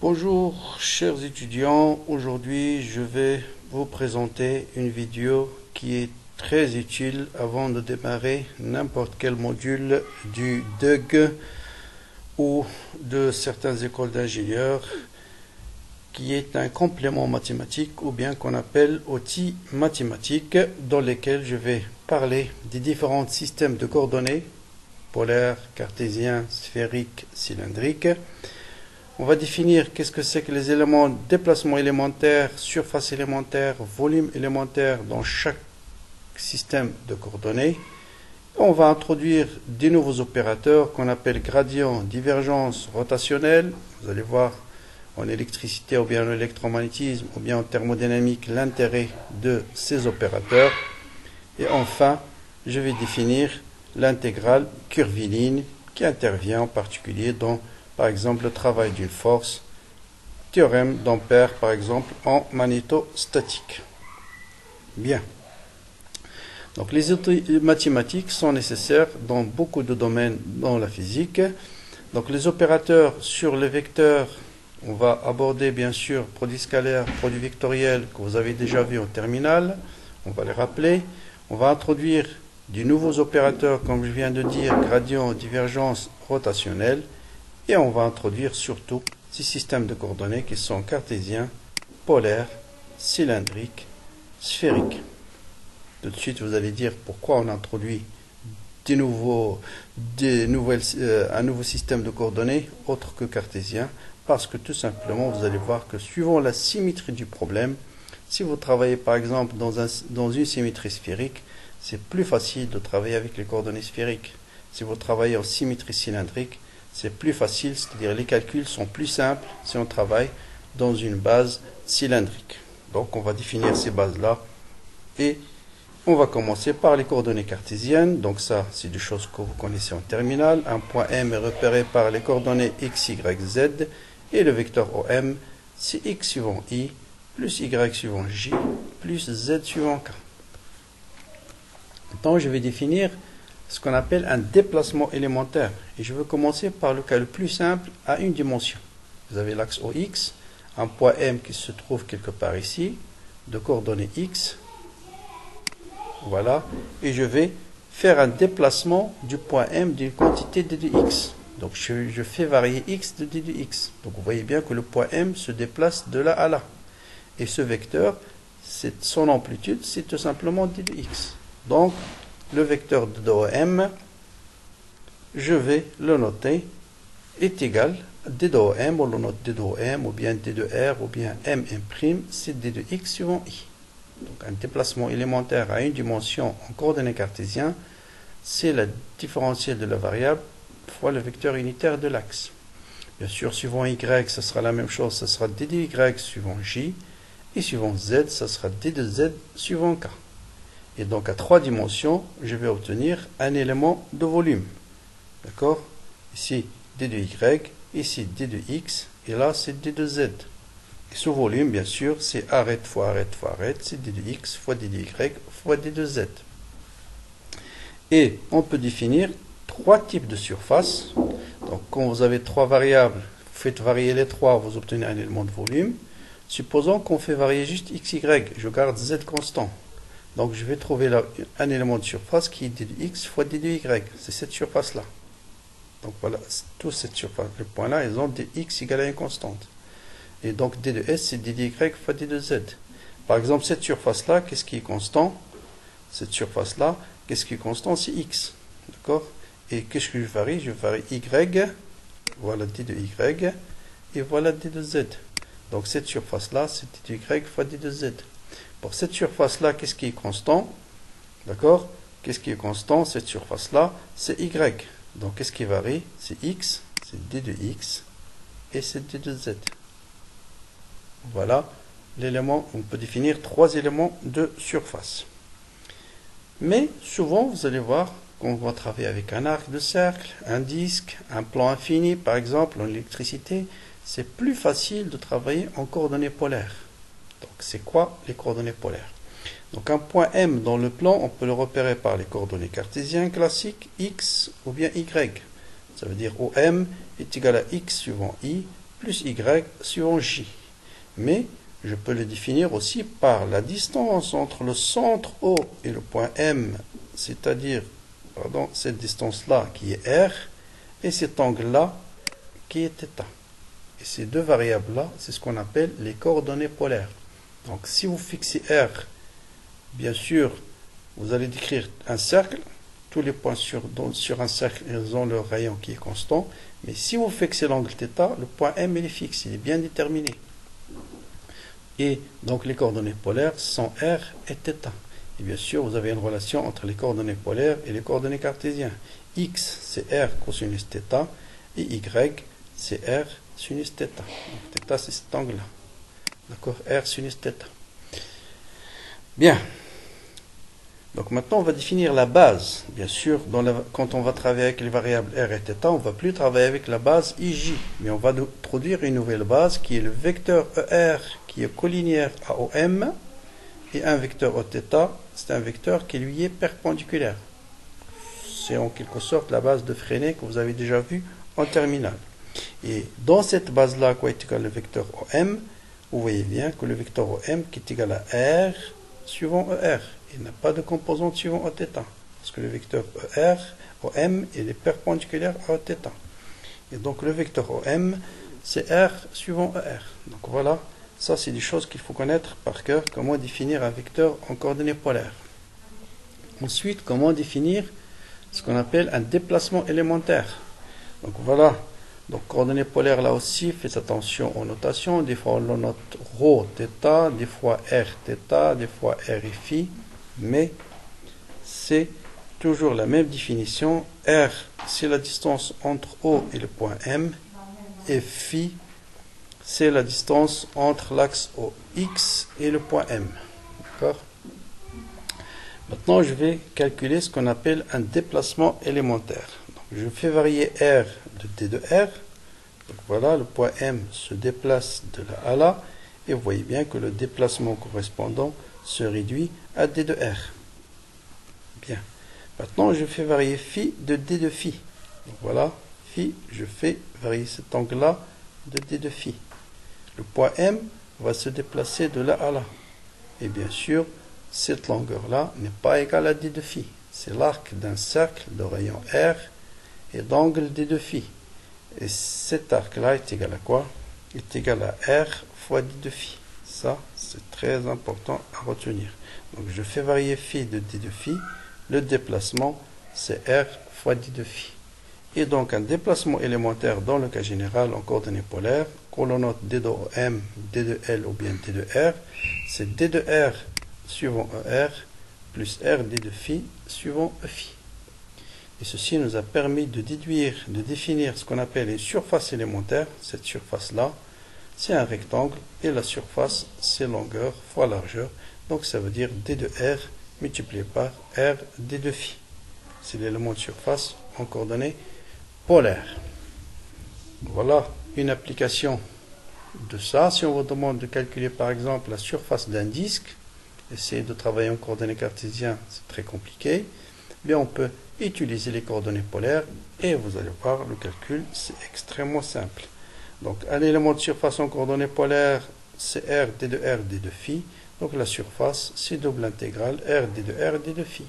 Bonjour chers étudiants, aujourd'hui je vais vous présenter une vidéo qui est très utile avant de démarrer n'importe quel module du DUG ou de certaines écoles d'ingénieurs, qui est un complément mathématique ou bien qu'on appelle outils mathématiques, dans lesquels je vais parler des différents systèmes de coordonnées polaires, cartésiens, sphériques, cylindriques. On va définir qu'est-ce que c'est que les éléments déplacement élémentaire, surface élémentaire, volume élémentaire dans chaque système de coordonnées. On va introduire des nouveaux opérateurs qu'on appelle gradient, divergence, rotationnel. Vous allez voir en électricité ou bien en électromagnétisme ou bien en thermodynamique l'intérêt de ces opérateurs. Et enfin, je vais définir l'intégrale curviligne qui intervient en particulier dans, par exemple, le travail d'une force, théorème d'Ampère, par exemple, en magnétostatique. Bien. Donc, les outils mathématiques sont nécessaires dans beaucoup de domaines dans la physique. Donc, les opérateurs sur les vecteurs, on va aborder, bien sûr, produit scalaire, produit vectoriel, que vous avez déjà vu en terminale. On va les rappeler. On va introduire de nouveaux opérateurs, comme je viens de dire, gradient, divergence, rotationnel. Et on va introduire surtout ces systèmes de coordonnées qui sont cartésiens, polaires, cylindriques, sphériques. Tout de suite, vous allez dire pourquoi on introduit un nouveau système de coordonnées autre que cartésien. Parce que tout simplement, vous allez voir que suivant la symétrie du problème, si vous travaillez par exemple dans une symétrie sphérique, c'est plus facile de travailler avec les coordonnées sphériques. Si vous travaillez en symétrie cylindrique, c'est plus facile, c'est-à-dire les calculs sont plus simples si on travaille dans une base cylindrique. Donc on va définir ces bases-là et on va commencer par les coordonnées cartésiennes. Donc ça, c'est des choses que vous connaissez en terminale. Un point M est repéré par les coordonnées x, y, z et le vecteur OM, c'est x suivant i plus y suivant j plus z suivant k. Maintenant, je vais définir ce qu'on appelle un déplacement élémentaire. Et je vais commencer par le cas le plus simple à une dimension. Vous avez l'axe OX, un point M qui se trouve quelque part ici, de coordonnées X. Voilà. Et je vais faire un déplacement du point M d'une quantité d de X. Donc je fais varier X de d de X. Donc vous voyez bien que le point M se déplace de là à là. Et ce vecteur, son amplitude, c'est tout simplement d de X. Donc, le vecteur de OM, je vais le noter, est égal à d de OM, on le note d de OM, ou bien d de R, ou bien M', c'est d de X suivant I. Donc, un déplacement élémentaire à une dimension en coordonnées cartésiennes, c'est la différentielle de la variable fois le vecteur unitaire de l'axe. Bien sûr, suivant Y, ça sera la même chose, ça sera d de Y suivant J, et suivant Z, ça sera d de Z suivant K. Et donc, à 3 dimensions, je vais obtenir un élément de volume. D'accord? Ici, d de Y, ici, d de X, et là, c'est d de Z. Et ce volume, bien sûr, c'est arête fois arête fois arête, c'est d de X fois d de Y fois d de Z. Et on peut définir 3 types de surfaces. Donc, quand vous avez 3 variables, vous faites varier les 3, vous obtenez un élément de volume. Supposons qu'on fait varier juste x, y, je garde Z constant. Donc, je vais trouver là un élément de surface qui est d de x fois d de y. C'est cette surface-là. Donc, voilà, toute cette surface, les points-là, ils ont dx égale à une constante. Et donc, d de s, c'est d de y fois d de z. Par exemple, cette surface-là, qu'est-ce qui est constant? Cette surface-là, qu'est-ce qui est constant? C'est x. D'accord? Et qu'est-ce que je varie? Je varie y, voilà d de y, et voilà d de z. Donc, cette surface-là, c'est d de y fois d de z. Pour cette surface-là, qu'est-ce qui est constant? D'accord? Qu'est-ce qui est constant? Cette surface-là, c'est y. Donc, qu'est-ce qui varie? C'est x, c'est d de x, et c'est d de z. Voilà l'élément. On peut définir 3 éléments de surface. Mais, souvent, vous allez voir qu'on va travailler avec un arc de cercle, un disque, un plan infini, par exemple, en électricité. C'est plus facile de travailler en coordonnées polaires. Donc, c'est quoi les coordonnées polaires? Donc, un point M dans le plan, on peut le repérer par les coordonnées cartésiennes classiques, X ou bien Y. Ça veut dire OM est égal à X suivant I plus y suivant j. Mais je peux le définir aussi par la distance entre le centre O et le point M, c'est-à-dire cette distance-là qui est R, et cet angle-là qui est θ. Et ces deux variables-là, c'est ce qu'on appelle les coordonnées polaires. Donc si vous fixez R, bien sûr, vous allez décrire un cercle. Tous les points sur un cercle, ils ont leur rayon qui est constant. Mais si vous fixez l'angle θ, le point M il est fixe, il est bien déterminé. Et donc les coordonnées polaires sont R et θ. Et bien sûr, vous avez une relation entre les coordonnées polaires et les coordonnées cartésiennes. X, c'est R cosinus θ, et Y, c'est R sinus θ. Donc θ, c'est cet angle-là. D'accord, R sinus θ. Bien. Donc maintenant, on va définir la base. Bien sûr, quand on va travailler avec les variables R et θ, on ne va plus travailler avec la base IJ. Mais on va produire une nouvelle base qui est le vecteur ER, qui est collinéaire à OM, et un vecteur Oθ, c'est un vecteur qui lui est perpendiculaire. C'est en quelque sorte la base de Freinet que vous avez déjà vu en terminale. Et dans cette base-là, quoi est égal le vecteur OM, vous voyez bien que le vecteur OM qui est égal à R suivant ER. Il n'a pas de composante suivant Oθ. Parce que le vecteur ER, OM, il est perpendiculaire à Oθ. Et donc le vecteur OM, c'est R suivant ER. Donc voilà, ça c'est des choses qu'il faut connaître par cœur. Comment définir un vecteur en coordonnées polaires. Ensuite, comment définir ce qu'on appelle un déplacement élémentaire. Donc voilà. Donc, coordonnées polaires, là aussi, faites attention aux notations. Des fois, on le note ρ, θ, des fois r, θ, des fois r et phi. Mais c'est toujours la même définition. R, c'est la distance entre O et le point M. Et phi, c'est la distance entre l'axe OX et le point M. D'accord? Maintenant, je vais calculer ce qu'on appelle un déplacement élémentaire. Donc, je fais varier R de D de R. Donc voilà, le point M se déplace de là à là. Et vous voyez bien que le déplacement correspondant se réduit à D de R. Bien. Maintenant, je fais varier phi de D de phi. Donc voilà, phi, je fais varier cet angle-là de D de phi. Le point M va se déplacer de là à là. Et bien sûr, cette longueur-là n'est pas égale à D de phi. C'est l'arc d'un cercle de rayon R et d'angle D de phi. Et cet arc-là est égal à quoi? Est égal à R fois D de phi. Ça, c'est très important à retenir. Donc, je fais varier phi de D de phi. Le déplacement, c'est R fois D de phi. Et donc, un déplacement élémentaire dans le cas général en coordonnées polaires, qu'on le note D de OM, D de L ou bien D de R, c'est D de R suivant ER plus R D de phi suivant E phi. Et ceci nous a permis de définir ce qu'on appelle une surface élémentaire. Cette surface-là, c'est un rectangle et la surface, c'est longueur fois largeur. Donc ça veut dire D de R multiplié par R D de phi. C'est l'élément de surface en coordonnées polaires. Voilà une application de ça. Si on vous demande de calculer par exemple la surface d'un disque, essayez de travailler en coordonnées cartésiennes, c'est très compliqué. Mais on peut utiliser les coordonnées polaires et vous allez voir, le calcul, c'est extrêmement simple. Donc, un élément de surface en coordonnées polaires, c'est R D de R D de phi. Donc, la surface, c'est double intégrale R D de R D de phi.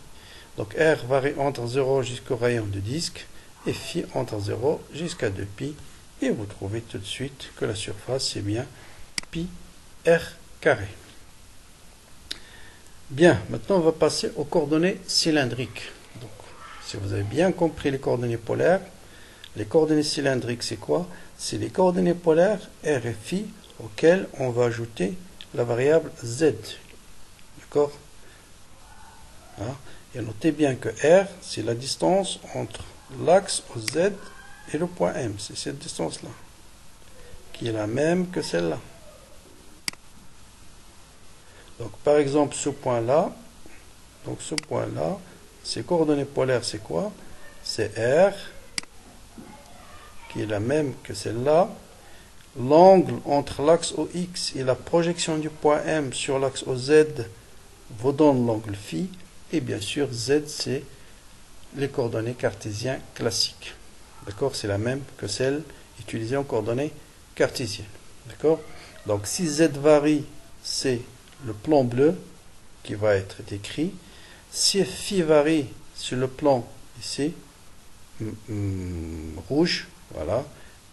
Donc, R varie entre 0 jusqu'au rayon de disque et phi entre 0 jusqu'à 2pi. Et vous trouvez tout de suite que la surface, c'est bien pi R carré. Bien, maintenant, on va passer aux coordonnées cylindriques. Donc, si vous avez bien compris les coordonnées polaires, les coordonnées cylindriques, c'est quoi? C'est les coordonnées polaires R et phi auxquelles on va ajouter la variable z. D'accord? Hein? Et notez bien que R, c'est la distance entre l'axe Z et le point M. C'est cette distance-là, qui est la même que celle-là. Donc, par exemple, ce point-là, ces coordonnées polaires, c'est quoi? C'est R, qui est la même que celle-là. L'angle entre l'axe OX et la projection du point M sur l'axe OZ vous donne l'angle phi. Et bien sûr, Z, c'est les coordonnées cartésiennes classiques. D'accord? C'est la même que celle utilisée en coordonnées cartésienne. D'accord? Donc si Z varie, c'est le plan bleu qui va être décrit. Si phi varie, c'est le plan ici, rouge, voilà.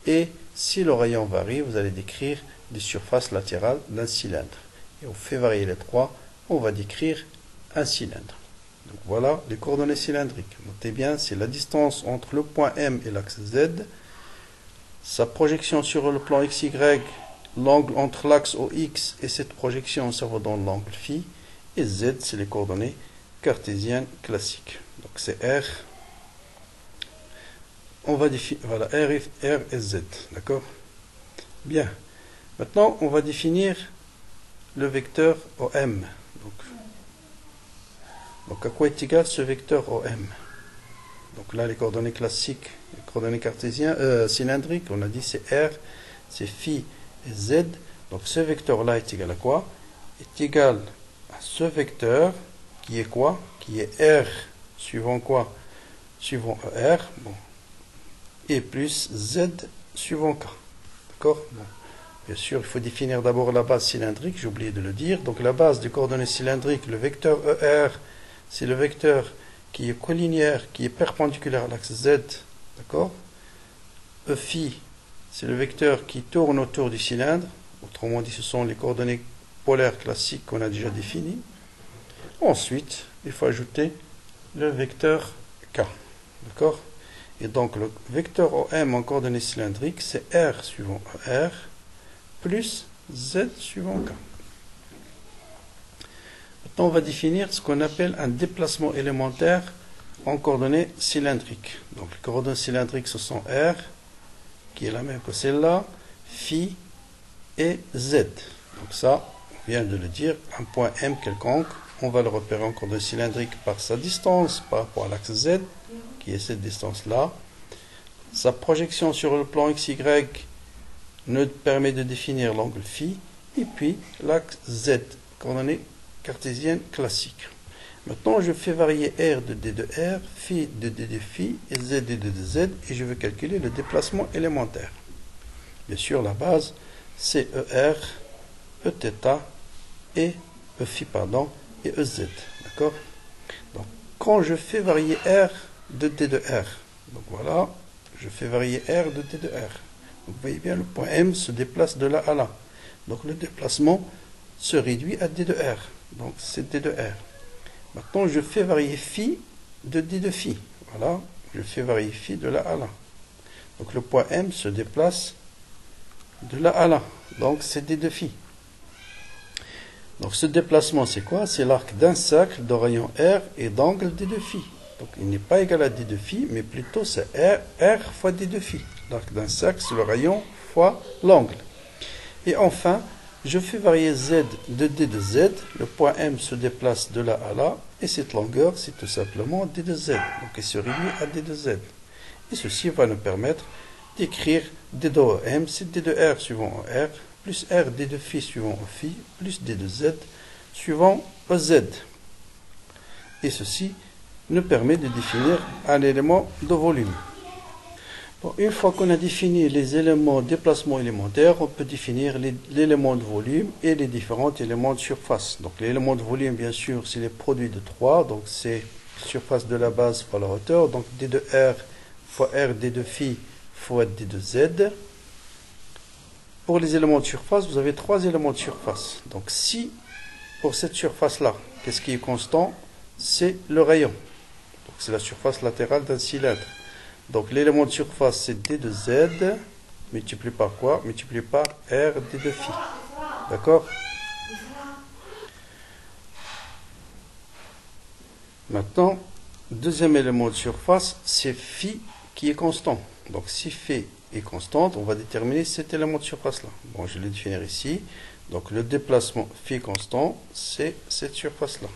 Et si le rayon varie, vous allez décrire des surfaces latérales d'un cylindre. Et on fait varier les trois, on va décrire un cylindre. Donc voilà les coordonnées cylindriques. Notez bien, c'est la distance entre le point M et l'axe Z, sa projection sur le plan XY, l'angle entre l'axe OX et cette projection, ça va dans l'angle phi, et Z, c'est les coordonnées cartésiennes classiques. Donc c'est R. On va définir, voilà, R et Z, d'accord? Bien. Maintenant, on va définir le vecteur OM. Donc à quoi est égal ce vecteur OM? Donc là, les coordonnées classiques, les coordonnées cartésiennes, cylindriques, on a dit c'est R, c'est phi et Z. Donc ce vecteur-là est égal à quoi? Est égal à ce vecteur qui est quoi? Qui est R suivant quoi? Suivant ER, bon, et plus Z suivant K. D'accord? Bon. Bien sûr, il faut définir d'abord la base cylindrique, j'ai oublié de le dire. Donc la base des coordonnées cylindriques, le vecteur ER, c'est le vecteur qui est collinéaire, qui est perpendiculaire à l'axe Z. D'accord? E phi, c'est le vecteur qui tourne autour du cylindre. Autrement dit, ce sont les coordonnées polaires classiques qu'on a déjà définies. Ensuite, il faut ajouter le vecteur K. D'accord? Et donc, le vecteur OM en coordonnées cylindriques, c'est R suivant ER plus Z suivant K. Maintenant, on va définir ce qu'on appelle un déplacement élémentaire en coordonnées cylindriques. Donc, les coordonnées cylindriques, ce sont R, qui est la même que celle-là, phi et Z. Donc ça, on vient de le dire, un point M quelconque, on va le repérer en coordonnées cylindriques par sa distance par rapport à l'axe Z, qui est cette distance-là. Sa projection sur le plan XY nous permet de définir l'angle phi, et puis l'axe Z, coordonnée cartésienne classique. Maintenant, je fais varier R de D de R, phi de D de phi, et Z de D de Z, et je veux calculer le déplacement élémentaire. Bien sûr, la base, c'est ER, Eθ, et Phi, pardon, et EZ. D'accord? Donc, quand je fais varier R de D de R, donc voilà, je fais varier R de D de R. Vous voyez bien, le point M se déplace de là à là. Donc, le déplacement se réduit à D de R. Donc, c'est D de R. Maintenant, je fais varier phi de D de phi. Voilà, je fais varier phi de là à là. Donc, le point M se déplace de là à là. Donc, c'est D de phi. Donc, ce déplacement, c'est quoi? C'est l'arc d'un cercle de rayon R et d'angle D de phi. Donc, il n'est pas égal à D de phi, mais plutôt c'est R fois D de phi. L'arc d'un cercle, c'est le rayon fois l'angle. Et enfin, je fais varier Z de D de Z. Le point M se déplace de là à là. Et cette longueur, c'est tout simplement D de Z. Donc, il se réduit à D de Z. Et ceci va nous permettre d'écrire D de M, c'est D de R suivant R, plus R D de phi suivant phi, plus D de Z suivant EZ. Et ceci nous permet de définir un élément de volume. Bon, une fois qu'on a défini les éléments de déplacement élémentaire, on peut définir l'élément de volume et les différents éléments de surface. Donc l'élément de volume, bien sûr, c'est les produits de 3. Donc c'est surface de la base fois la hauteur. Donc D de R fois R D de phi fois D de Z. Pour les éléments de surface, vous avez 3 éléments de surface. Donc si, pour cette surface-là, qu'est-ce qui est constant? C'est le rayon. Donc c'est la surface latérale d'un cylindre. Donc l'élément de surface, c'est D de Z, multiplié par quoi? Multiplié par R D de phi. D'accord? Maintenant, deuxième élément de surface, c'est phi qui est constant. Donc si phi est constante, on va déterminer cet élément de surface-là. Bon, je vais le définir ici. Donc le déplacement phi constant, c'est cette surface-là.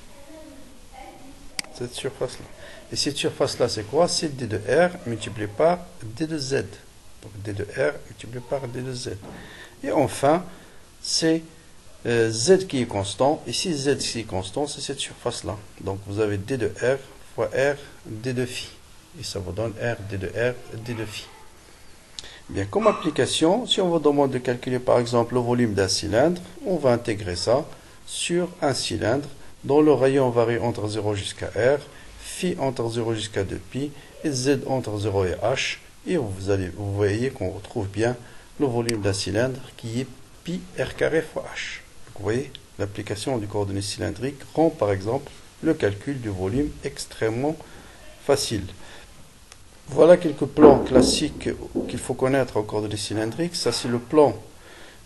Cette surface-là. Et cette surface-là, c'est quoi? C'est D de R multiplié par D de Z. Donc D de R multiplié par D de Z. Et enfin, c'est Z qui est constant. Ici, Z qui est constant, c'est cette surface-là. Donc vous avez D de R fois R D de phi. Et ça vous donne R D de R D de phi. Bien, comme application, si on vous demande de calculer par exemple le volume d'un cylindre, on va intégrer ça sur un cylindre dont le rayon varie entre 0 jusqu'à R, phi entre 0 jusqu'à 2pi et Z entre 0 et H. Et vous voyez qu'on retrouve bien le volume d'un cylindre qui est pi R carré fois H. Donc, vous voyez, l'application du coordonnées cylindrique rend par exemple le calcul du volume extrêmement facile. Voilà quelques plans classiques qu'il faut connaître en coordonnées cylindriques. Ça, c'est le plan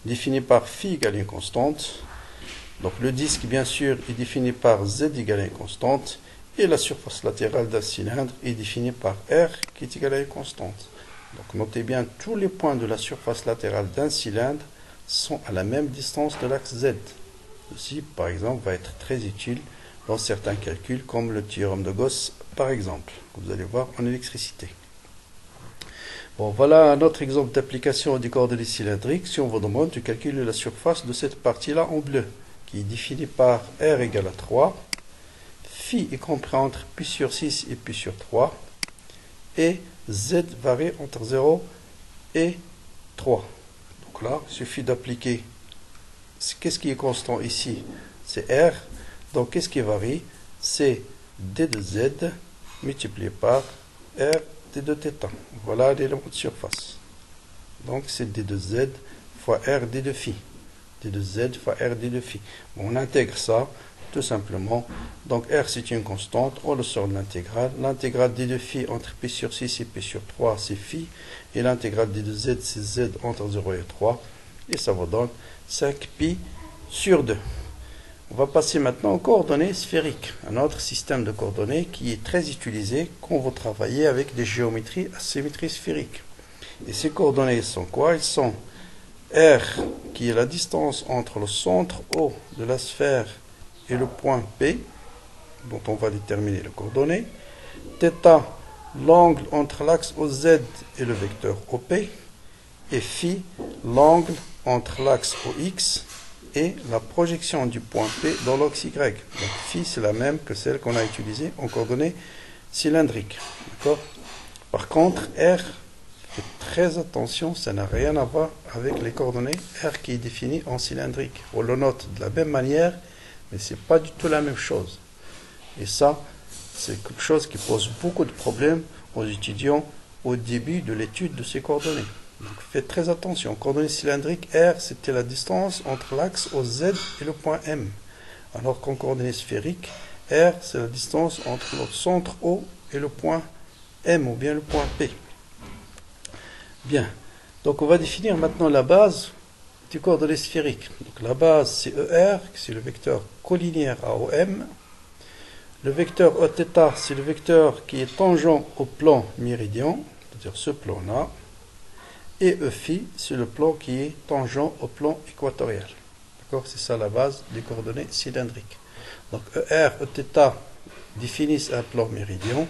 défini par phi égale une constante. Donc, le disque, bien sûr, est défini par z égale à une constante. Et la surface latérale d'un cylindre est définie par r qui est égale à une constante. Donc, notez bien, tous les points de la surface latérale d'un cylindre sont à la même distance de l'axe z. Ceci, par exemple, va être très utile dans certains calculs, comme le théorème de Gauss, par exemple, que vous allez voir en électricité. Bon, voilà un autre exemple d'application des coordonnées cylindriques. Si on vous demande de calculer la surface de cette partie-là en bleu, qui est définie par R égale à 3, phi est compris entre pi sur 6 et pi sur 3, et Z varie entre 0 et 3. Donc là, il suffit d'appliquer. Qu'est-ce qui est constant ici? C'est R. Donc, qu'est-ce qui varie? C'est d de z multiplié par r d de θ. Voilà l'élément de surface. Donc, c'est d de z fois r d de phi. d de z fois r d de phi. Bon, on intègre ça, tout simplement. Donc, r, c'est une constante. On le sort de l'intégrale. L'intégrale d de phi entre pi sur 6 et pi sur 3, c'est phi. Et l'intégrale d de z, c'est z entre 0 et 3. Et ça vous donne 5 pi sur 2. On va passer maintenant aux coordonnées sphériques, un autre système de coordonnées qui est très utilisé quand vous travaillez avec des géométries à symétrie sphérique. Et ces coordonnées sont quoi? Ils sont R, qui est la distance entre le centre O de la sphère et le point P, dont on va déterminer les coordonnées, θ, l'angle entre l'axe OZ et le vecteur OP, et phi, l'angle entre l'axe OX et la projection du point P dans l'axe Y. Donc phi, c'est la même que celle qu'on a utilisée en coordonnées cylindriques. Par contre, R, faites très attention, ça n'a rien à voir avec les coordonnées R qui est défini en cylindrique. On le note de la même manière, mais ce n'est pas du tout la même chose. Et ça, c'est quelque chose qui pose beaucoup de problèmes aux étudiants au début de l'étude de ces coordonnées. Donc faites très attention. Coordonnées cylindriques, R, c'était la distance entre l'axe OZ et le point M. Alors qu'en coordonnées sphériques, R, c'est la distance entre le centre O et le point M, ou bien le point P. Bien. Donc on va définir maintenant la base du coordonnées sphérique. Donc la base, c'est ER, c'est le vecteur collinéaire à OM. Le vecteur Eθ, c'est le vecteur qui est tangent au plan méridien, c'est-à-dire ce plan-là. Et Eφ, c'est le plan qui est tangent au plan équatorial. D'accord? C'est ça la base des coordonnées cylindriques. Donc ER, Eθ définissent un plan méridien.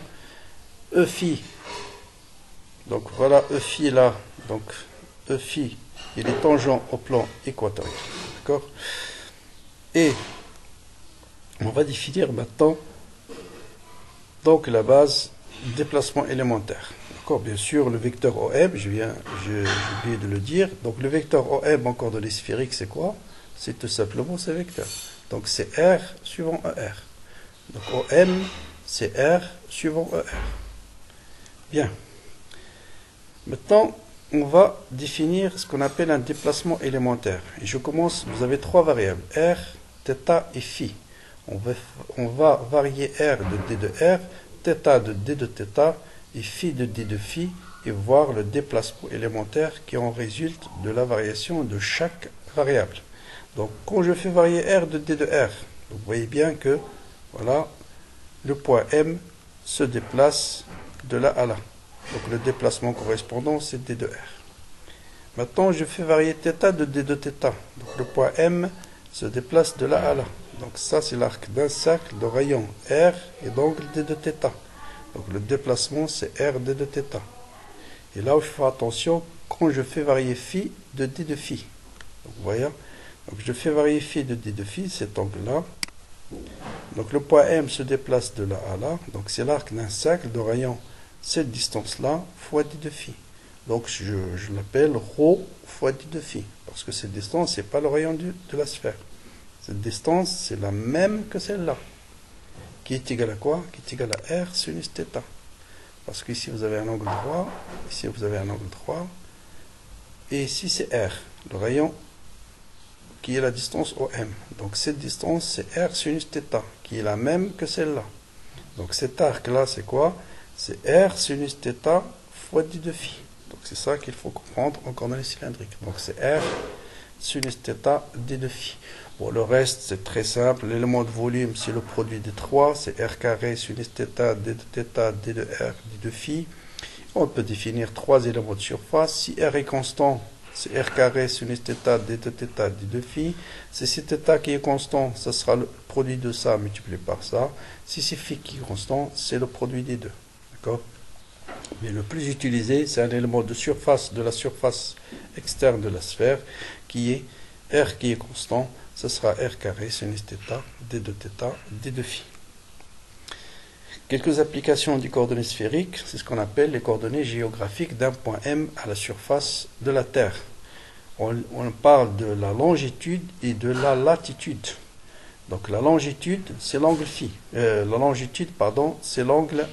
Eφ, donc voilà Eφ là. Donc Eφ, il est tangent au plan équatorial. D'accord? Et on va définir maintenant donc la base déplacement élémentaire. Bien sûr, le vecteur OM, j'ai oublié de le dire. Donc, le vecteur OM en coordonnées sphériques, c'est quoi? C'est tout simplement ce vecteur. Donc, c'est R suivant ER. Donc, OM, c'est R suivant ER. Bien. Maintenant, on va définir ce qu'on appelle un déplacement élémentaire. Et je commence, vous avez trois variables, R, θ et phi. On va varier R de d de R, θ de d de θ, et phi de d de phi, et voir le déplacement élémentaire qui en résulte de la variation de chaque variable. Donc, quand je fais varier R de d de R, vous voyez bien que, voilà, le point M se déplace de là à là. Donc, le déplacement correspondant, c'est d de R. Maintenant, je fais varier θ de d de θ. Donc, le point M se déplace de là à là. Donc, ça, c'est l'arc d'un cercle de rayon R et d'angle d de θ. Donc le déplacement, c'est R d de θ. Et là où je fais attention, quand je fais varier phi de d de phi. Donc vous voyez, donc je fais varier phi de d de phi, cet angle-là. Donc le point M se déplace de là à là. Donc c'est l'arc d'un cercle de rayon cette distance-là fois d de phi. Donc je l'appelle ρ fois d de phi, parce que cette distance, c'est pas le rayon de la sphère. Cette distance, c'est la même que celle-là, qui est égale à quoi? Qui est égale à r sinus θ. Parce qu'ici, vous avez un angle droit, ici, vous avez un angle droit, et ici, c'est r, le rayon qui est la distance OM. Donc cette distance, c'est r sinus θ, qui est la même que celle-là. Donc cet arc-là, c'est quoi? C'est r sinus θ fois d de phi. Donc c'est ça qu'il faut comprendre en coordonnées cylindriques. Donc c'est r sinus θ d de phi. Bon, le reste, c'est très simple. L'élément de volume, c'est le produit des trois. C'est r carré sinus θ d de θ d de r d de phi. On peut définir trois éléments de surface. Si r est constant, c'est r carré sinus θ d de θ d de phi. Si c'est θ qui est constant, ce sera le produit de ça multiplié par ça. Si c'est phi qui est constant, c'est le produit des deux. D'accord? Mais le plus utilisé, c'est un élément de surface, de la surface externe de la sphère, qui est r qui est constant. Ce sera r carré sinus θ d de θ d de phi. Quelques applications des coordonnées sphériques, c'est ce qu'on appelle les coordonnées géographiques d'un point M à la surface de la Terre. On parle de la longitude et de la latitude. Donc la longitude, c'est l'angle phi. La longitude, pardon, c'est l'angle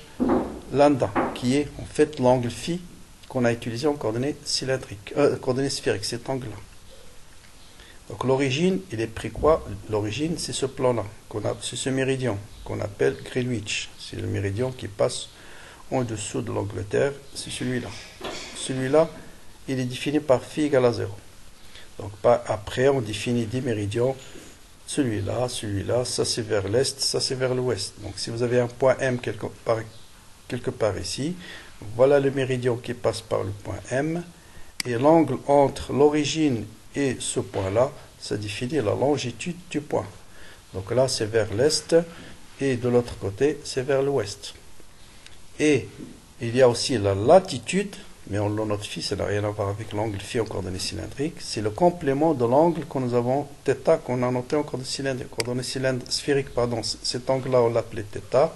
lambda, qui est en fait l'angle phi qu'on a utilisé en coordonnées cylindriques, coordonnées sphériques, cet angle-là. Donc l'origine, il est pris quoi? L'origine, c'est ce plan-là, c'est ce méridien qu'on appelle Greenwich. C'est le méridien qui passe en dessous de l'Angleterre, c'est celui-là. Celui-là, il est défini par phi égale à 0. Donc après, on définit des méridiens, celui-là, celui-là, ça c'est vers l'est, ça c'est vers l'ouest. Donc si vous avez un point M quelque part ici, voilà le méridien qui passe par le point M, et l'angle entre l'origine et ce point-là, ça définit la longitude du point. Donc là, c'est vers l'est, et de l'autre côté, c'est vers l'ouest. Et il y a aussi la latitude, mais on le note phi, ça n'a rien à voir avec l'angle phi en coordonnées cylindriques. C'est le complément de l'angle que nous avons, θ, qu'on a noté en coordonnées sphériques, pardon. Cet angle-là, on l'appelait θ,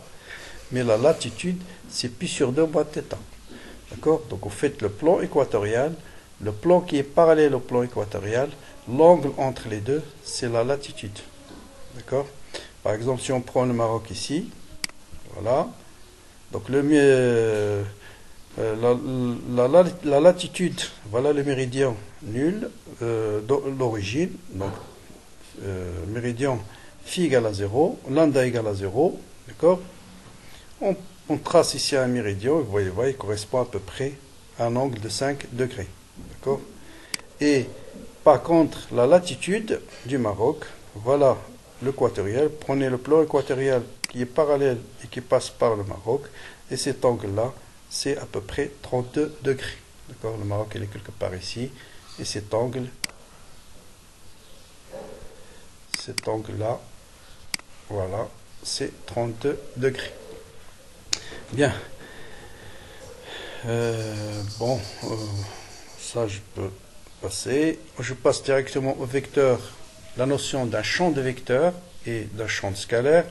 mais la latitude, c'est pi sur 2 moins θ. D'accord? Donc vous faites le plan équatorial, le plan qui est parallèle au plan équatorial, l'angle entre les deux, c'est la latitude. D'accord? Par exemple, si on prend le Maroc ici, voilà. Donc la latitude, voilà le méridien nul d'origine. Donc méridien phi égale à 0, lambda égale à 0. D'accord? On trace ici un méridien, vous voyez, il correspond à peu près à un angle de 5 degrés. D'accord? Et par contre, la latitude du Maroc, voilà l'équatorial. Prenez le plan équatorial qui est parallèle et qui passe par le Maroc. Et cet angle-là, c'est à peu près 32 degrés. D'accord? Le Maroc, il est quelque part ici. Et cet angle-là, voilà, c'est 32 degrés. Bien. Ça, je peux passer. Je passe directement au vecteur, la notion d'un champ de vecteur et d'un champ de scalaire.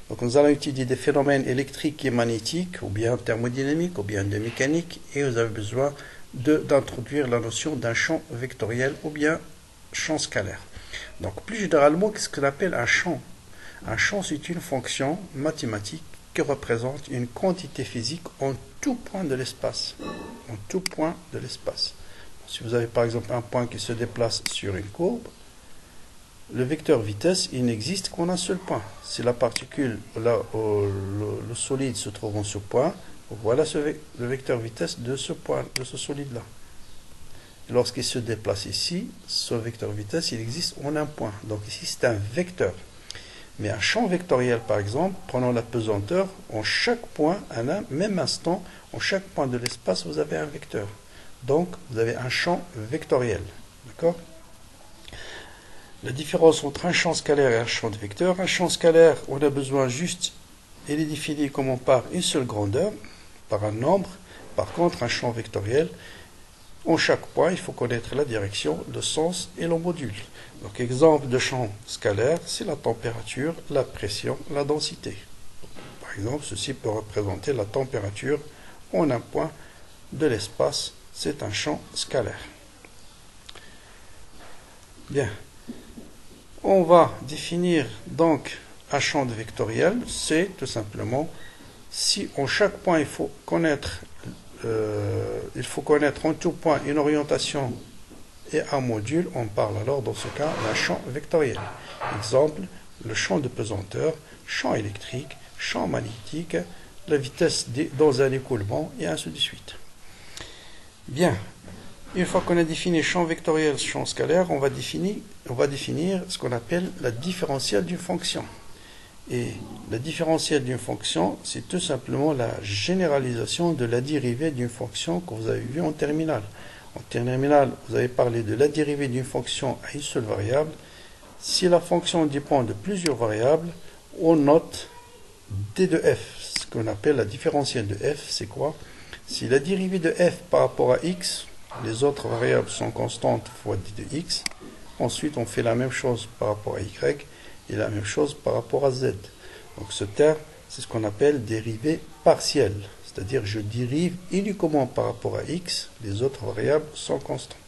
Donc nous allons étudier des phénomènes électriques et magnétiques, ou bien thermodynamiques, ou bien de mécanique, et vous avez besoin d'introduire la notion d'un champ vectoriel ou bien champ scalaire. Donc plus généralement, qu'est-ce qu'on appelle un champ? Un champ, c'est une fonction mathématique qui représente une quantité physique en tout point de l'espace. En tout point de l'espace. Si vous avez par exemple un point qui se déplace sur une courbe, le vecteur vitesse, il n'existe qu'en un seul point. Si la particule, là où le solide se trouve en ce point, voilà le vecteur vitesse de ce point, de ce solide-là. Lorsqu'il se déplace ici, ce vecteur vitesse, il existe en un point. Donc ici, c'est un vecteur. Mais un champ vectoriel, par exemple, prenons la pesanteur, en chaque point, à un même instant, en chaque point de l'espace, vous avez un vecteur. Donc, vous avez un champ vectoriel. D'accord? La différence entre un champ scalaire et un champ de vecteur. Un champ scalaire, on a besoin juste, il est défini comme par une seule grandeur, par un nombre. Par contre, un champ vectoriel, en chaque point, il faut connaître la direction, le sens et le module. Donc, exemple de champ scalaire, c'est la température, la pression, la densité. Par exemple, ceci peut représenter la température en un point de l'espace, c'est un champ scalaire. Bien. On va définir donc un champ de vectoriel. C'est tout simplement si en chaque point il faut connaître en tout point une orientation et un module. On parle alors dans ce cas d'un champ vectoriel. Exemple, le champ de pesanteur, champ électrique, champ magnétique, la vitesse dans un écoulement et ainsi de suite. Bien. Une fois qu'on a défini champ vectoriel, champ scalaire, on va définir ce qu'on appelle la différentielle d'une fonction. Et la différentielle d'une fonction, c'est tout simplement la généralisation de la dérivée d'une fonction que vous avez vue en terminale. En terminale, vous avez parlé de la dérivée d'une fonction à une seule variable. Si la fonction dépend de plusieurs variables, on note d de f. Ce qu'on appelle la différentielle de f, c'est quoi? Si la dérivée de f par rapport à x, les autres variables sont constantes fois d de x. Ensuite, on fait la même chose par rapport à y et la même chose par rapport à z. Donc ce terme, c'est ce qu'on appelle dérivée partielle. C'est-à-dire je dérive uniquement par rapport à x, les autres variables sont constantes.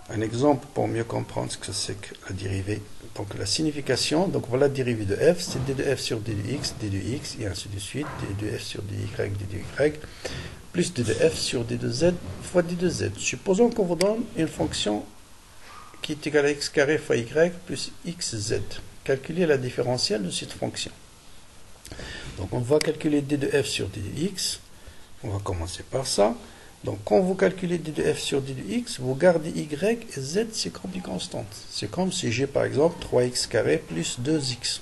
Un exemple pour mieux comprendre ce que c'est que la dérivée. Donc la signification, donc voilà la dérivée de f, c'est d de f sur d de x et ainsi de suite, d de f sur dy, d de y, plus d de f sur d de z fois d de z. Supposons qu'on vous donne une fonction qui est égale à x carré fois y plus xz. Calculez la différentielle de cette fonction. Donc on va calculer d de f sur d de x. On va commencer par ça. Donc quand vous calculez d de f sur d de x, vous gardez y et z, c'est comme des constantes. C'est comme si j'ai par exemple 3x carré plus 2x.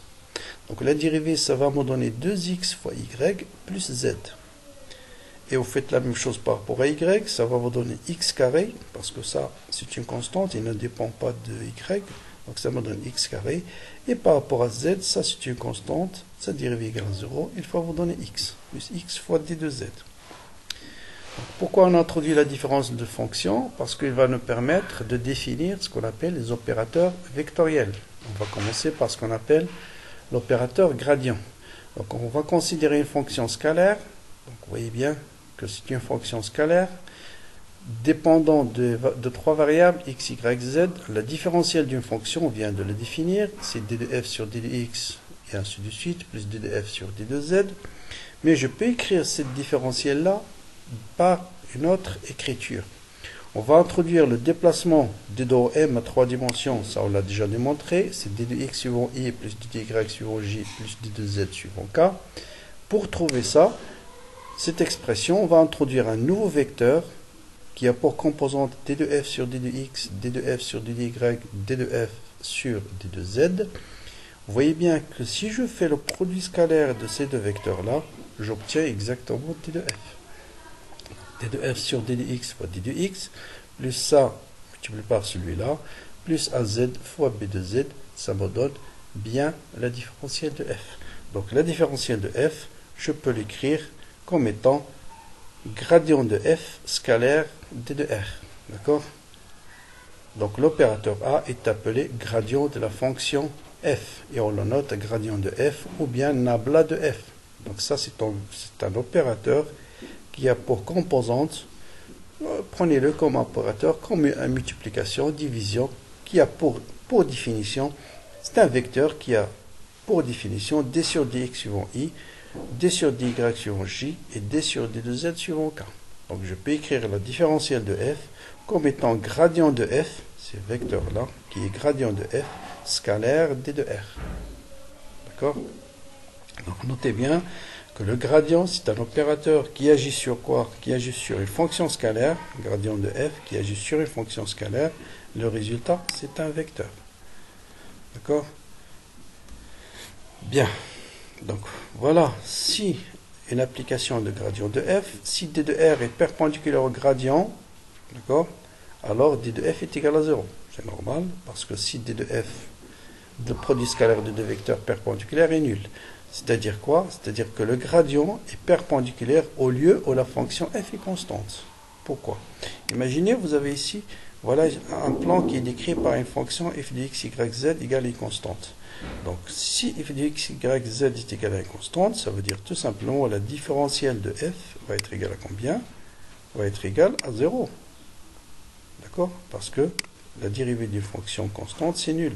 Donc la dérivée, ça va me donner 2x fois y plus z. Et vous faites la même chose par rapport à y, ça va vous donner x carré, parce que ça, c'est une constante, il ne dépend pas de y, donc ça me donne x carré. Et par rapport à z, ça c'est une constante, sa dérivée égale à 0, il faut vous donner x, plus x fois d de z. Pourquoi on a introduit la différence de fonction? Parce qu'il va nous permettre de définir ce qu'on appelle les opérateurs vectoriels. On va commencer par ce qu'on appelle l'opérateur gradient. Donc on va considérer une fonction scalaire, donc vous voyez bien que c'est une fonction scalaire dépendant de trois variables x, y, z. La différentielle d'une fonction, on vient de le définir, c'est d de f sur d de x et ainsi de suite, plus d de f sur d de z. Mais je peux écrire cette différentielle-là par une autre écriture. On va introduire le déplacement d de m à 3 dimensions, ça on l'a déjà démontré, c'est d de x suivant i plus d de y suivant j plus d de z suivant k. Pour trouver ça, cette expression, on va introduire un nouveau vecteur qui a pour composante d de f sur d de x, d de f sur d de y, d de f sur d de z. Vous voyez bien que si je fais le produit scalaire de ces deux vecteurs-là, j'obtiens exactement d de f. d de f sur d de x fois d de x, plus ça, multiplié par celui-là, plus az fois b de z, ça me donne bien la différentielle de f. Donc la différentielle de f, je peux l'écrire comme étant gradient de f scalaire d de r. D'accord? Donc l'opérateur A est appelé gradient de la fonction f. Et on le note gradient de f ou bien nabla de f. Donc ça c'est un opérateur qui a pour composante, prenez-le comme opérateur, comme une multiplication, division, qui a pour définition, c'est un vecteur qui a pour définition d sur dx suivant i, d sur dy suivant j et d sur d de z suivant k. Donc je peux écrire la différentielle de f comme étant gradient de f, c'est le vecteur-là, qui est gradient de f, scalaire d de r. D'accord? Donc notez bien que le gradient, c'est un opérateur qui agit sur quoi? Qui agit sur une fonction scalaire, gradient de f, qui agit sur une fonction scalaire. Le résultat, c'est un vecteur. D'accord? Bien. Donc voilà, si une application de gradient de f, si d de r est perpendiculaire au gradient, d'accord, alors d de f est égal à 0. C'est normal, parce que si d de f, le produit scalaire de deux vecteurs perpendiculaires est nul. C'est-à-dire quoi? C'est-à-dire que le gradient est perpendiculaire au lieu où la fonction f est constante. Pourquoi? Imaginez, vous avez ici, voilà un plan qui est décrit par une fonction f de x, y, z égale à une constante. Donc, si f de x, y, z est égal à une constante, ça veut dire tout simplement la différentielle de f va être égale à combien? va être égal à 0. D'accord? Parce que la dérivée d'une fonction constante, c'est nul.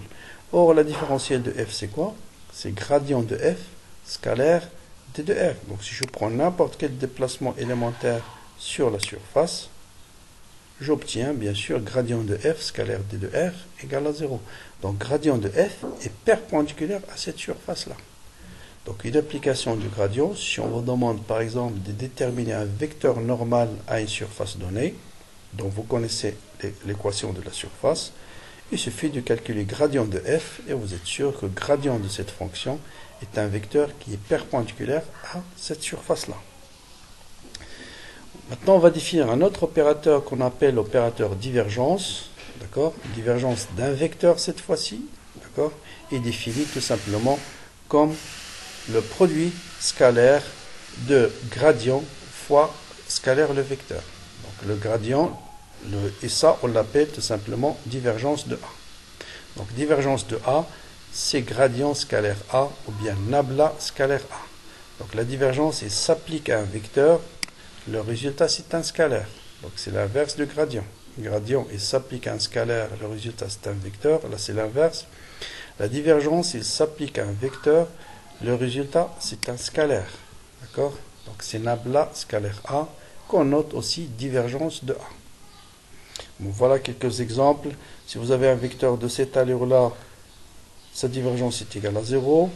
Or, la différentielle de f, c'est quoi? C'est gradient de f scalaire d de r. Donc, si je prends n'importe quel déplacement élémentaire sur la surface, j'obtiens bien sûr gradient de f scalaire d de r égale à 0. Donc, gradient de f est perpendiculaire à cette surface-là. Donc, une application du gradient, si on vous demande par exemple de déterminer un vecteur normal à une surface donnée, dont vous connaissez l'équation de la surface, il suffit de calculer gradient de f et vous êtes sûr que gradient de cette fonction est un vecteur qui est perpendiculaire à cette surface-là. Maintenant, on va définir un autre opérateur qu'on appelle opérateur divergence, d'accord? Divergence d'un vecteur cette fois-ci, d'accord? Et défini tout simplement comme le produit scalaire de gradient fois scalaire le vecteur. Donc le gradient, et ça on l'appelle tout simplement divergence de A. Donc divergence de A, c'est gradient scalaire A ou bien nabla scalaire A. Donc la divergence, il s'applique à un vecteur, le résultat c'est un scalaire. Donc c'est l'inverse du gradient. Le gradient, il s'applique à un scalaire, le résultat c'est un vecteur, là c'est l'inverse. La divergence, il s'applique à un vecteur, le résultat c'est un scalaire. D'accord? Donc c'est nabla scalaire A, qu'on note aussi divergence de A. Bon, voilà quelques exemples. Si vous avez un vecteur de cette allure-là, sa divergence est égale à 0.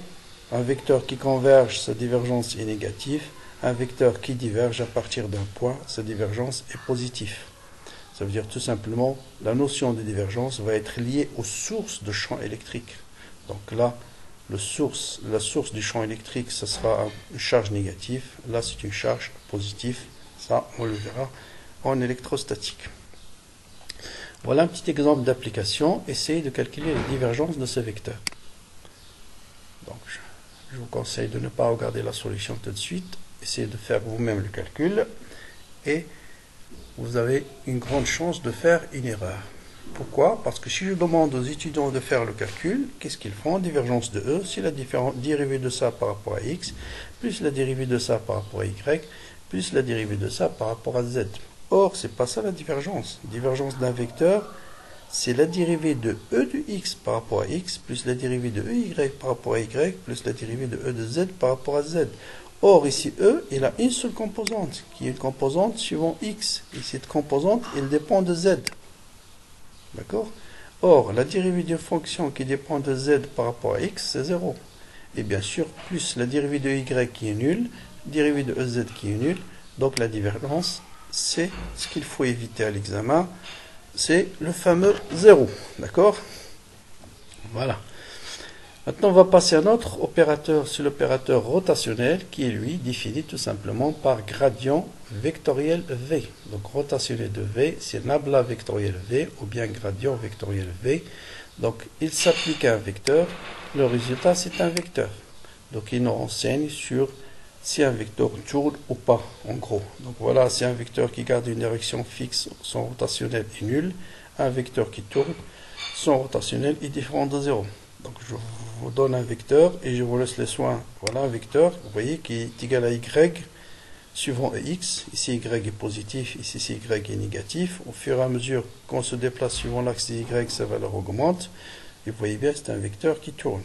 Un vecteur qui converge, sa divergence est négative. Un vecteur qui diverge à partir d'un point, sa divergence est positive. Ça veut dire tout simplement, la notion de divergence va être liée aux sources de champ électrique. Donc là, la source du champ électrique, ce sera une charge négative. Là, c'est une charge positive. Ça, on le verra en électrostatique. Voilà un petit exemple d'application. Essayez de calculer la divergence de ce vecteur. Donc, je vous conseille de ne pas regarder la solution tout de suite. Essayez de faire vous-même le calcul. Et vous avez une grande chance de faire une erreur. Pourquoi? Parce que si je demande aux étudiants de faire le calcul, qu'est-ce qu'ils font? Divergence de E, c'est la dérivée de ça par rapport à X, plus la dérivée de ça par rapport à Y, plus la dérivée de ça par rapport à Z. Or, c'est pas ça la divergence. Divergence d'un vecteur, c'est la dérivée de E de X par rapport à X, plus la dérivée de EY par rapport à Y, plus la dérivée de E de Z par rapport à Z. Or, ici, E, il a une seule composante, qui est une composante suivant X. Et cette composante, elle dépend de Z. D'accord? Or, la dérivée d'une fonction qui dépend de Z par rapport à X, c'est 0. Et bien sûr, plus la dérivée de Y qui est nulle, dérivée de EZ qui est nulle. Donc, la divergence, c'est ce qu'il faut éviter à l'examen. C'est le fameux 0. D'accord? Voilà. Maintenant, on va passer à notre opérateur, c'est l'opérateur rotationnel qui est lui défini tout simplement par gradient vectoriel V. Donc, rotationnel de V, c'est nabla vectoriel V ou bien gradient vectoriel V. Donc, il s'applique à un vecteur. Le résultat, c'est un vecteur. Donc, il nous renseigne sur si un vecteur tourne ou pas, en gros. Donc, voilà, c'est un vecteur qui garde une direction fixe, son rotationnel est nul. Un vecteur qui tourne, son rotationnel est différent de 0. Donc, je vous donne un vecteur et je vous laisse les soins. Voilà un vecteur, vous voyez, qui est égal à y suivant x. Ici, y est positif, ici, y est négatif. Au fur et à mesure qu'on se déplace suivant l'axe de y, sa valeur augmente. Et vous voyez bien, c'est un vecteur qui tourne.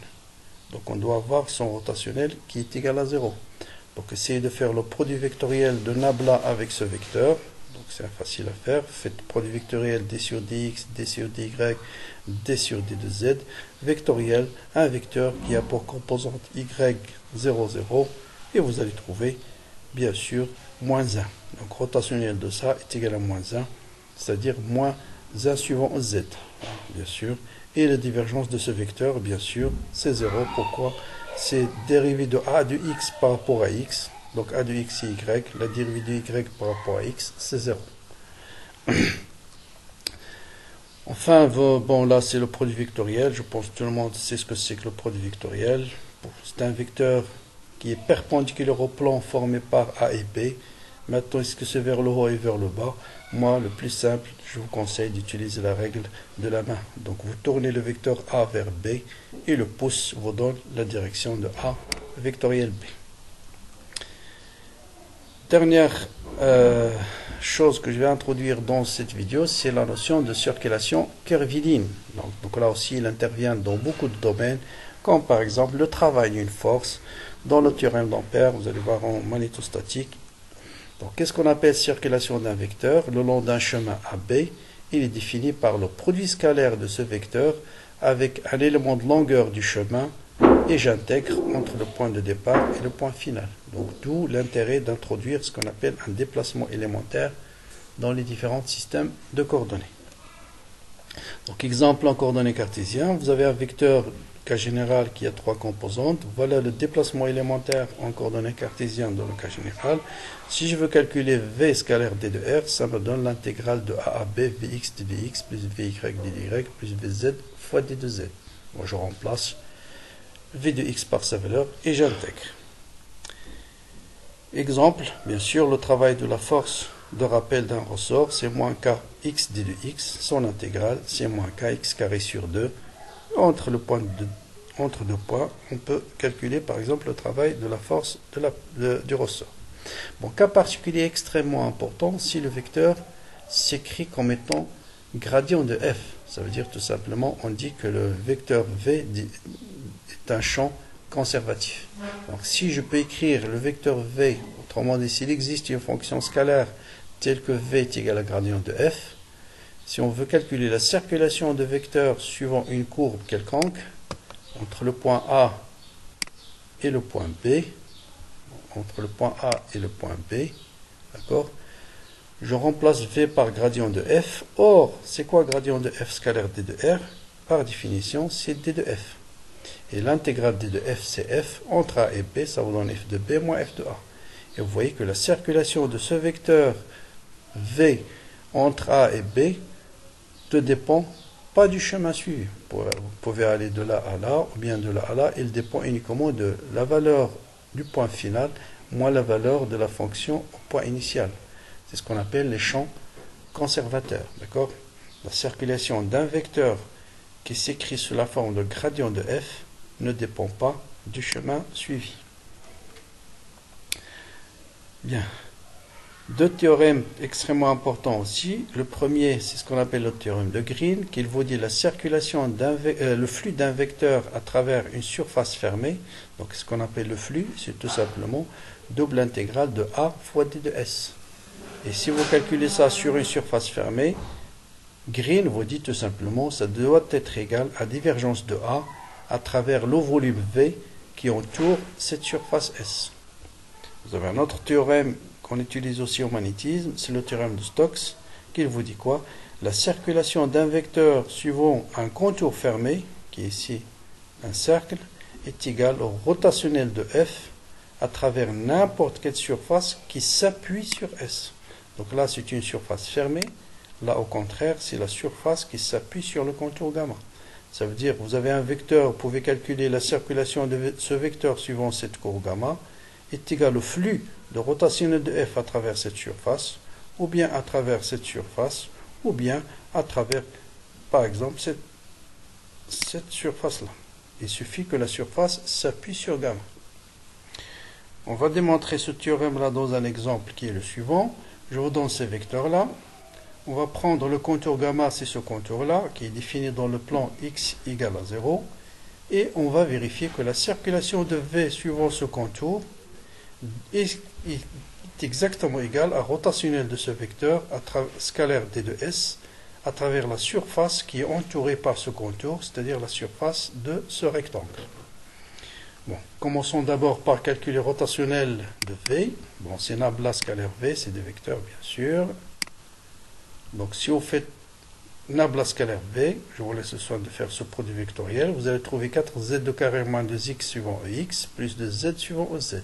Donc, on doit avoir son rotationnel qui est égal à 0. Donc, essayez de faire le produit vectoriel de nabla avec ce vecteur. Donc, c'est facile à faire. Faites produit vectoriel d sur dx, d sur dy, d sur d de z, vectoriel, un vecteur qui a pour composante y 0, 0, et vous allez trouver, bien sûr, moins 1. Donc, rotationnel de ça est égal à moins 1, c'est-à-dire moins 1 suivant z, bien sûr. Et la divergence de ce vecteur, bien sûr, c'est 0. Pourquoi? C'est dérivée de a de x par rapport à x. Donc, a de x c'est y. La dérivée de y par rapport à x, c'est 0. Enfin, bon, là, c'est le produit vectoriel. Je pense que tout le monde sait ce que c'est que le produit vectoriel. C'est un vecteur qui est perpendiculaire au plan formé par A et B. Maintenant, est-ce que c'est vers le haut et vers le bas? Moi, le plus simple, je vous conseille d'utiliser la règle de la main. Donc, vous tournez le vecteur A vers B et le pouce vous donne la direction de A vectoriel B. dernière chose que je vais introduire dans cette vidéo, c'est la notion de circulation curviligne. Donc là aussi, il intervient dans beaucoup de domaines, comme par exemple le travail d'une force. Dans le théorème d'Ampère, vous allez voir en magnétostatique. Donc, qu'est-ce qu'on appelle circulation d'un vecteur? Le long d'un chemin AB, il est défini par le produit scalaire de ce vecteur avec un élément de longueur du chemin et j'intègre entre le point de départ et le point final. Donc, d'où l'intérêt d'introduire ce qu'on appelle un déplacement élémentaire dans les différents systèmes de coordonnées. Donc, exemple en coordonnées cartésiennes, vous avez un vecteur cas général qui a trois composantes. Voilà le déplacement élémentaire en coordonnées cartésiennes dans le cas général. Si je veux calculer V scalaire d de R, ça me donne l'intégrale de A à B, Vx d dx, plus Vy d dy, plus Vz fois d de z. Bon, je remplace V de x par sa valeur et j'intègre. Exemple, bien sûr, le travail de la force de rappel d'un ressort, c'est moins k x d de x, son intégrale, c'est moins kx carré sur 2. Entre deux points, on peut calculer par exemple le travail de la force du ressort. Bon, cas particulier extrêmement important, si le vecteur s'écrit comme étant gradient de f. Ça veut dire tout simplement, on dit que le vecteur v est un champ conservatif. Donc si je peux écrire le vecteur v, autrement dit, s'il existe une fonction scalaire telle que v est égal à gradient de f, si on veut calculer la circulation de vecteurs suivant une courbe quelconque, entre le point A et le point B, d'accord, je remplace V par gradient de F. Or, c'est quoi gradient de F scalaire d de R? Par définition, c'est d de F. Et l'intégrale d de F, c'est F. Entre A et B, ça vous donne F de B moins F de A. Et vous voyez que la circulation de ce vecteur V entre A et B ne dépend pas du chemin suivi. Vous pouvez aller de là à là, ou bien de là à là. Il dépend uniquement de la valeur du point final, moins la valeur de la fonction au point initial. C'est ce qu'on appelle les champs conservateurs. D'accord? La circulation d'un vecteur qui s'écrit sous la forme de gradient de f ne dépend pas du chemin suivi. Bien. Deux théorèmes extrêmement importants aussi. Le premier, c'est ce qu'on appelle le théorème de Green, qui vous dit la circulation le flux d'un vecteur à travers une surface fermée. Donc, ce qu'on appelle le flux, c'est tout simplement double intégrale de A fois d de S. Et si vous calculez ça sur une surface fermée, Green vous dit tout simplement ça doit être égal à divergence de A à travers le volume V qui entoure cette surface S. Vous avez un autre théorème qu'on utilise aussi au magnétisme, c'est le théorème de Stokes, qui vous dit quoi? La circulation d'un vecteur suivant un contour fermé, qui est ici un cercle, est égale au rotationnel de F à travers n'importe quelle surface qui s'appuie sur S. Donc là, c'est une surface fermée. Là, au contraire, c'est la surface qui s'appuie sur le contour gamma. Ça veut dire, vous avez un vecteur, vous pouvez calculer la circulation de ce vecteur suivant cette courbe gamma, est égal au flux de rotationnel de f à travers cette surface, ou bien à travers cette surface, ou bien à travers, par exemple, cette surface-là. Il suffit que la surface s'appuie sur gamma. On va démontrer ce théorème-là dans un exemple qui est le suivant. Je vous donne ces vecteurs-là. On va prendre le contour gamma, c'est ce contour-là, qui est défini dans le plan x égale à 0. Et on va vérifier que la circulation de V suivant ce contour est exactement égale à rotationnel de ce vecteur scalaire d de S à travers la surface qui est entourée par ce contour, c'est-à-dire la surface de ce rectangle. Bon, commençons d'abord par calculer rotationnel de V. Bon, c'est nabla scalaire V, c'est des vecteurs bien sûr. Donc si vous faites nabla scalaire V, je vous laisse le soin de faire ce produit vectoriel, vous allez trouver 4z de carré moins 2x suivant EX plus 2z suivant EZ.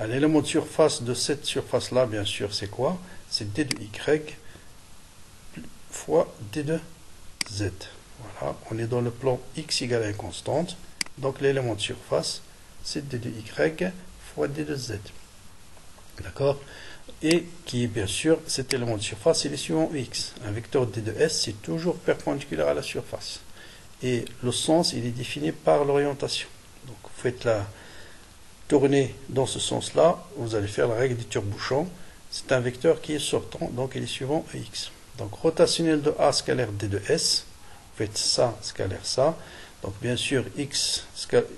L'élément de surface de cette surface-là, bien sûr, c'est quoi? C'est d de y fois d de z. Voilà, on est dans le plan x égale à une constante. Donc l'élément de surface, c'est d de y fois d de z. D'accord? Et qui est bien sûr, cet élément de surface, il est suivant x. Un vecteur d de s, c'est toujours perpendiculaire à la surface. Et le sens, il est défini par l'orientation. Donc vous faites la tourner dans ce sens-là, vous allez faire la règle du tire-bouchon. C'est un vecteur qui est sortant, donc il est suivant EX. Donc rotationnel de A scalaire D de S, vous faites ça scalaire ça. Donc bien sûr, X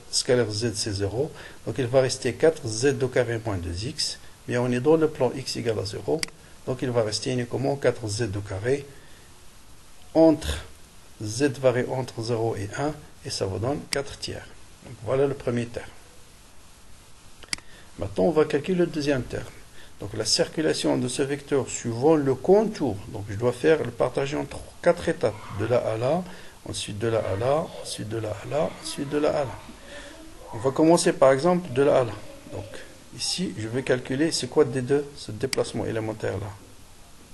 scalaire Z c'est 0. Donc il va rester 4Z au carré moins 2X. Mais on est dans le plan X égale à 0. Donc il va rester uniquement 4Z au carré. Entre Z varie entre 0 et 1. Et ça vous donne 4 tiers. Donc voilà le premier terme. Maintenant on va calculer le deuxième terme. Donc la circulation de ce vecteur suivant le contour. Donc je dois faire le partager en 4 étapes. De là à là. Ensuite de là à là, ensuite de là à là, ensuite de là à là. On va commencer par exemple de là à là. Donc ici, je vais calculer c'est quoi D2, ce déplacement élémentaire là.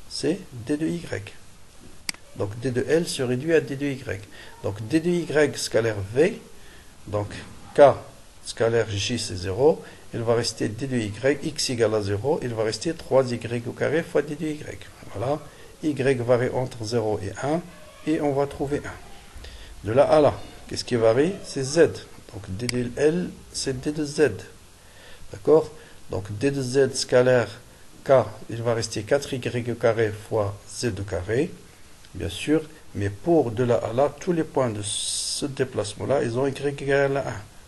C'est D de Y. Donc D de L se réduit à D de Y. Donc D de Y scalaire V, donc K scalaire J c'est 0, il va rester D de Y, X égale à 0, il va rester 3Y au carré fois D de Y. Voilà, Y varie entre 0 et 1, et on va trouver 1. De là à là, qu'est-ce qui varie? C'est Z. Donc D de L, c'est D de Z. D'accord? Donc D de Z scalaire K, il va rester 4Y au carré fois Z au carré, bien sûr. Mais pour de là à là, tous les points de ce déplacement-là, ils ont Y égale à 1.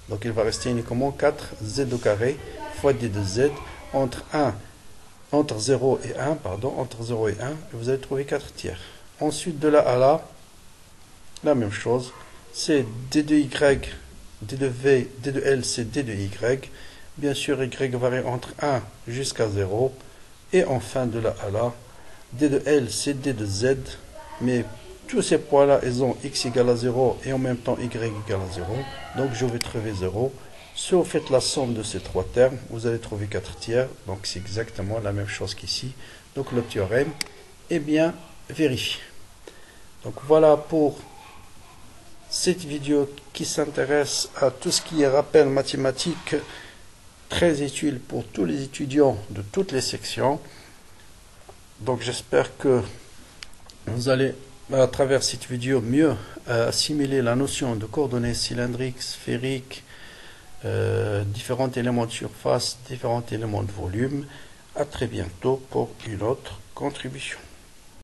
Donc il va rester uniquement 4Z au carré fois D de Z entre 0 et 1, pardon, entre 0 et 1, et vous allez trouver 4 tiers. Ensuite, de là à là, la même chose, c'est D de Y, D de V, D de L, c'est D de Y. Bien sûr, Y varie entre 1 jusqu'à 0. Et enfin, de là à là, D de L, c'est D de Z. Mais tous ces points-là, ils ont X égale à 0 et en même temps Y égale à 0. Donc, je vais trouver 0. Si vous faites la somme de ces trois termes, vous allez trouver 4 tiers. Donc, c'est exactement la même chose qu'ici. Donc, le théorème est bien vérifié. Donc, voilà pour cette vidéo qui s'intéresse à tout ce qui est rappel mathématique, très utile pour tous les étudiants de toutes les sections. Donc j'espère que vous allez, à travers cette vidéo, mieux assimiler la notion de coordonnées cylindriques, sphériques, différents éléments de surface, différents éléments de volume. À très bientôt pour une autre contribution.